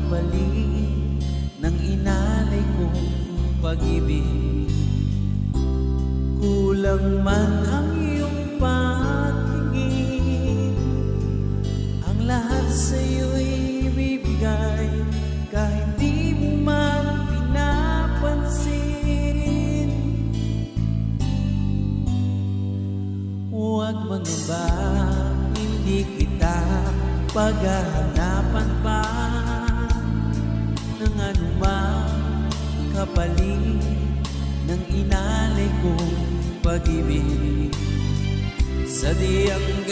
kapalit ng inalay kong pag-ibig. Kulang man ang iyong patingin, ang lahat sa'yo'y ibibigay, kahit di mo man pinapansin. Huwag mangamba, hindi kita paghahanapan pa ng anumang kapalit ng inalay kong pag-ibig. Sadyang